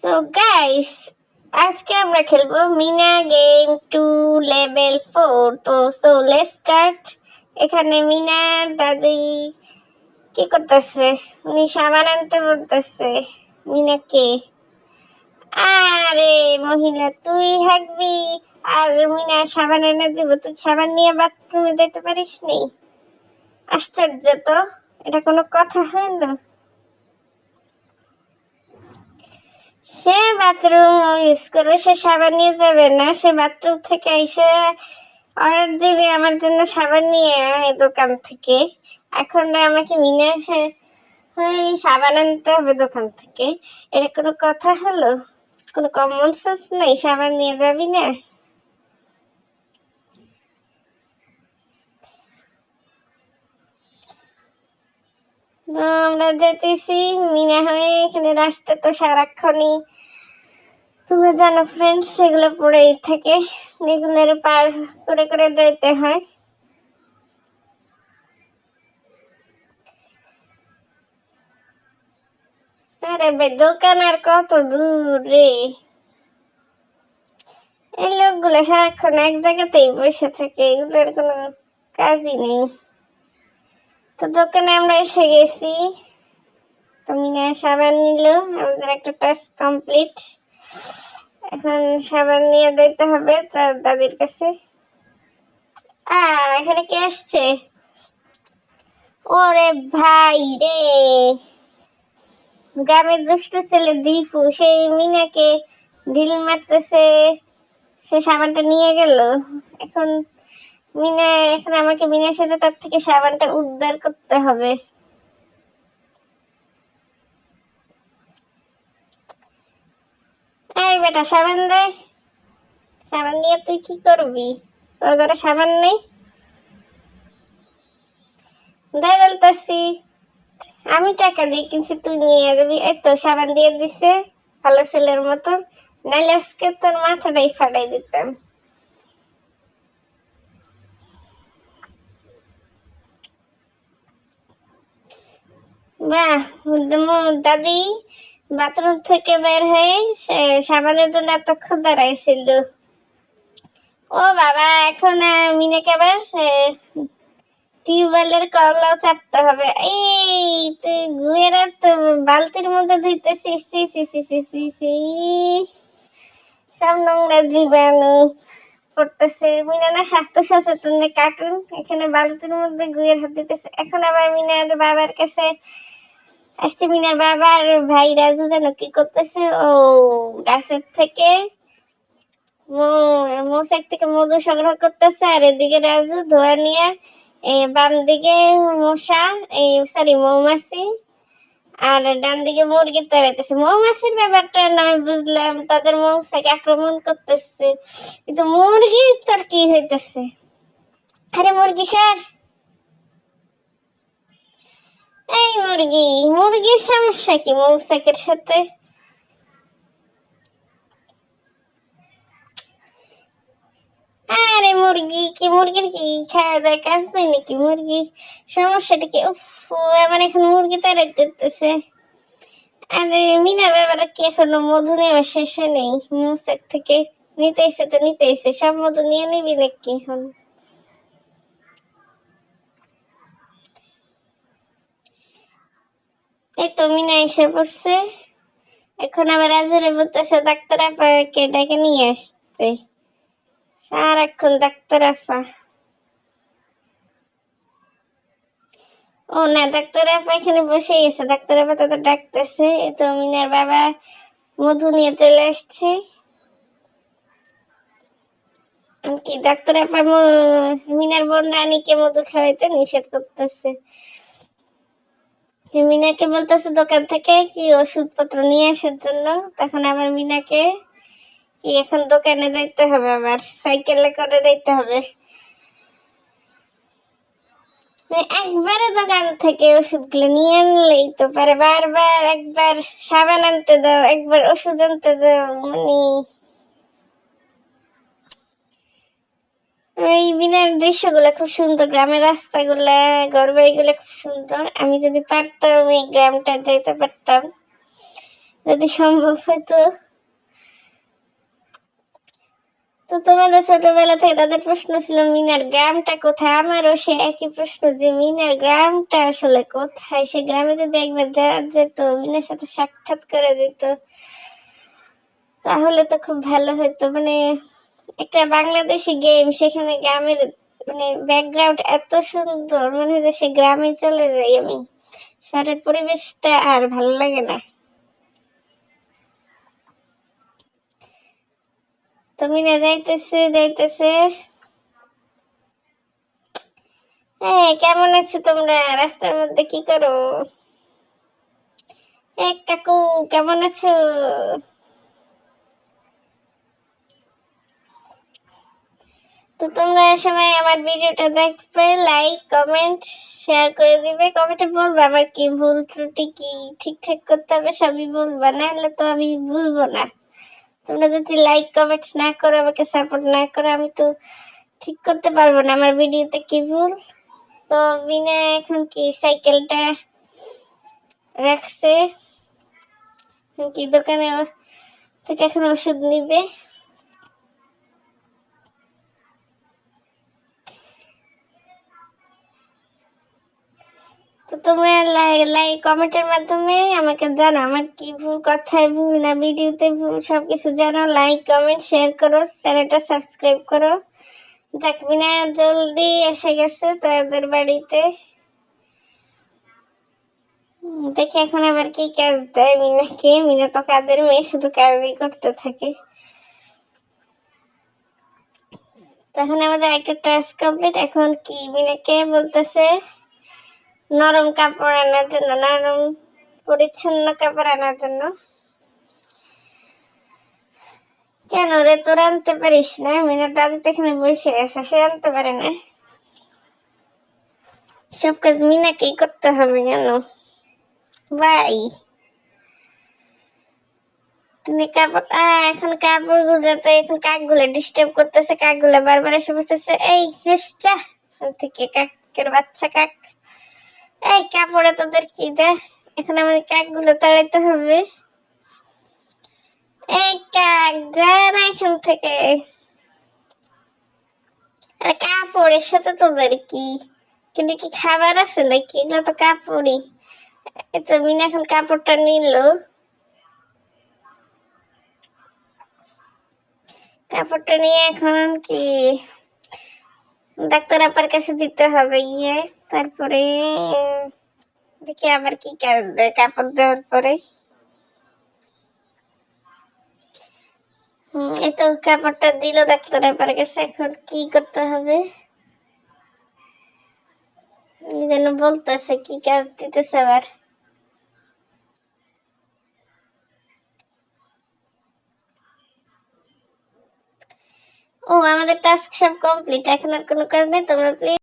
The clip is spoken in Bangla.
সো গাইস, আজকে আমরা খেলবো মিনা গেম 2 লেভেল 4। তো লেটস স্টার্ট। এখানে মিনা দাদি কি করতেছে? উনি সাবান আনতে বলতেছে মিনাকে। আরে মহিলা, তুই হাঁকবি আর মিনা সাবান এনে দিব, তুই সাবান নিয়ে বাথরুমে যেতে পারিস নি? আশ্চর্য তো, এটা কোনো কথা হলো? সে বাথরুম ইউজ করবে, সে সাবান নিয়ে যাবে না। সে বাথরুম থেকে এসে অর্ডার দিবে আমার জন্য সাবান নিয়ে আয় দোকান থেকে। এখন আমাকে মিনে এসে সাবান আনতে হবে দোকান থেকে? এটা কোনো কথা হলো? কোনো কমন সেন্স নেই? সাবান নিয়ে যাবি না? তো আমরা যেতেছি মিনা হয়ে। এখানে রাস্তা তো সারাক্ষণই তোমরা জানো ফ্রেন্ডস, সেগুলো পড়েই থাকে, এগুলোর পার করে করে যেতে হয়। আরে ভাই, দোকান আর কত দূর রে? এই লোকগুলো সারাক্ষণ এক জায়গাতেই বসে থাকে, এগুলোর কোনো কাজই নেই। তো দোকানে আমরা এসে গেছি। তো মিনা সাবান নিল, আমাদের একটা টাস্ক কমপ্লিট। এখন সাবান নিয়ে দিতে হবে তার দাদির কাছে। এখানে কে আসছে? ওরে ভাই রে, গ্রামের দুষ্ট ছেলে দীপু সেই মিনাকে ঢিল মারতেছে। সে সাবানটা নিয়ে গেল। এখন মিনা, এখন আমাকে মিনার সাথে তার থেকে সাবানটা উদ্ধার করতে হবে। এই বেটা, সাবান দে। সাবান নিয়ে তুই কি করবি? তোর ঘরে সাবান নেই? দে বলতেছি। আমি টাকা দিয়ে কিনছি, তুই নিয়ে যাবি? এই তো সাবান দিয়ে দিছে ভালো ছেলের মতো, নাইলে আজকে তোর মাথাটাই ফাটাই দিতাম। বাহ, দাদি বাথরুম থেকে বের হয়ে সাবানের জন্য এতক্ষণ দাঁড়াইছিল। ও বাবা, এখন মিনাকে আবার টিউবওয়েলের কলাও চাপতে হবে। এই তুই গুয়েরা তো বালতির মধ্যে ধুইতেছিস? সি সি সি সি সি সি, সব নোংরা জীবাণু করতেছে। মিনা না স্বাস্থ্য সচেতন কার্টুন, এখানে বালতির মধ্যে গুয়ের হাত দিতেছে। এখন আবার মিনার বাবার কাছে আসছে। মিনার বাবার ভাই রাজু যেন কি করতেছে, ও গাছের থেকে মৌচাক থেকে মধু সংগ্রহ করতেছে, আর এদিকে রাজু ধোয়া নিয়ে বাম দিকে মশা, সরি মৌমাছি, আর ডান দিকে মুরগি তাড়াইতেছে। মৌমাছির ব্যাপারটা নয় বুঝলাম, তাদের মৌচাকে আক্রমণ করতেছে, কিন্তু মুরগি তার কি হইতেছে? আরে মুরগি স্যার, এই মুরগির সমস্যা কি মৌচাকের সাথে? আরে মুরগির কি খাওয়া দাওয়া কাজ নেই নাকি? মুরগির সমস্যাটা কি? উফ, আমার এখন মুরগি তাড়াই দিতেছে। আরে মিনার ব্যাপারে কি এখনো মধু নেওয়া শেষ হয় নেই? মৌচাক থেকে নিতে এসে তো নিতে এসে সব মধু নিয়ে নিবি নাকি এখন? এই তো মিনা এসে পড়ছে। এখন আবার আজরে বলতেছে ডাক্তার আপাকে ডেকে নিয়ে আসতে। সারাক্ষণ ডাক্তার আপা। ও না, ডাক্তার আপা এখানে বসেই আছে, ডাক্তার আপা তাদের ডাকতেছে। এই তো মিনার বাবা মধু নিয়ে চলে আসছে। কি ডাক্তার আপা মিনার বোন রানীকে মধু খাওয়াইতে নিষেধ করতেছে। মিনাকে বলতেছে দোকান থেকে কি ওষুধপত্র নিয়ে আসার জন্য। তখন আবার মিনাকে কি এখন দোকানে যাইতে হবে, আবার সাইকেলে করে যাইতে হবে। একবারে দোকান থেকে ওষুধগুলো নিয়ে আনলেই তো পারে, বারবার একবার সাবান আনতে দাও, একবার ওষুধ আনতে দাও, মানে এই বিনার দৃশ্যগুলো খুব সুন্দর, গ্রামের রাস্তাগুলা, ঘর বাড়িগুলো খুব সুন্দর। আমি যদি পারতাম এই গ্রামটা যেতে পারতাম। যদি সম্ভব হতো। তো তোমাদের ছোটবেলা থেকে তাদের প্রশ্ন ছিল মিনার গ্রামটা কোথায়, আমারও সে একই প্রশ্ন যে মিনার গ্রামটা আসলে কোথায়। সে গ্রামে যদি একবার যাওয়া যেত, মিনার সাথে সাক্ষাৎ করে যেত, তাহলে তো খুব ভালো হতো। মানে একটা বাংলাদেশি গেম, সেখানে গ্রামের মানে ব্যাকগ্রাউন্ড এত সুন্দর, মনে হয় সে গ্রামে চলে যাই আমি। শহরের পরিবেশটা আর ভালো লাগে না। তো মিনা যাইতেছে যাইতেছে। হ্যাঁ, কেমন আছো তোমরা? রাস্তার মধ্যে কি করো? এক কাকু, কেমন আছো? তো তোমরা সময় আমার ভিডিওটা দেখবে, লাইক কমেন্ট শেয়ার করে দিবে। কমেন্টে বলবে আমার কি ভুল ত্রুটি, কি ঠিকঠাক করতে হবে, সবই বলবা, না হলে তো আমি ভুলবো না। তোমরা যদি লাইক কমেন্ট না করো, আমাকে সাপোর্ট না করো, আমি তো ঠিক করতে পারবো না আমার ভিডিওতে কি ভুল। তো বিনা এখন কি সাইকেলটা রাখছে, কি দোকানে থেকে এখন ওষুধ নিবে। তো তোমরা লাইক কমেন্টের মাধ্যমে আমাকে জানো আমার কি ভুল, কথায় ভুল না ভিডিওতে ভুল, সবকিছু জানো। লাইক কমেন্ট শেয়ার করো, চ্যানেলটা সাবস্ক্রাইব করো। জাকমিনা জলদি এসে গেছে তাদের বাড়িতে। দেখি এখন আবার কি কাজ দেয় মিনাকে। মিনা তো কাজের মেয়ে, শুধু কাজই করতে থাকে। তখন আমাদের একটা টাস্ক কমপ্লিট। এখন কি মিনাকে বলতেছে নরম কাপড় আনার জন্য, নরম পরিচ্ছন্ন কাপড় আনার জন্য। কেন রে, তোরা আনতে পারিস না? মিনার দাদি তো এখানে বসে আছে, সে আনতে পারে না? সব কাজ মিনাকেই করতে হবে কেন ভাই? তুমি কাপড় এখন কাপড় গুলোতে এখন কাকগুলো ডিস্টার্ব করতেছে, কাকগুলো বারবার এসে বসতেছে। এই হেসচা থেকে, কাকের বাচ্চা কাক। এই কাপড়ে তোদের কি দে? এখন আমাদের কাকগুলো তাড়াইতে হবে। এই কাক, যা না এখান থেকে। আরে কাপড়ের সাথে তোদের কি? কিন্তু কি খাবার আছে নাকি? এগুলো তো কাপড়ই। তো মিনা এখন কাপড়টা নিল। কাপড়টা নিয়ে এখন কি ডাক্তার আপার কাছে দিতে হবে গিয়ে। তারপরে দেখি আবার কি কাজ দেয় কাপড় দেওয়ার পরে। এই তো কাপড়টা দিল ডাক্তার আপার কাছে, এখন কি করতে হবে যেন বলতেছে, কি কাজ দিতেছে আবার। ও, আমাদের টাস্ক সব কমপ্লিট, এখন আর কোনো কাজ নেই। তোমরা প্লিজ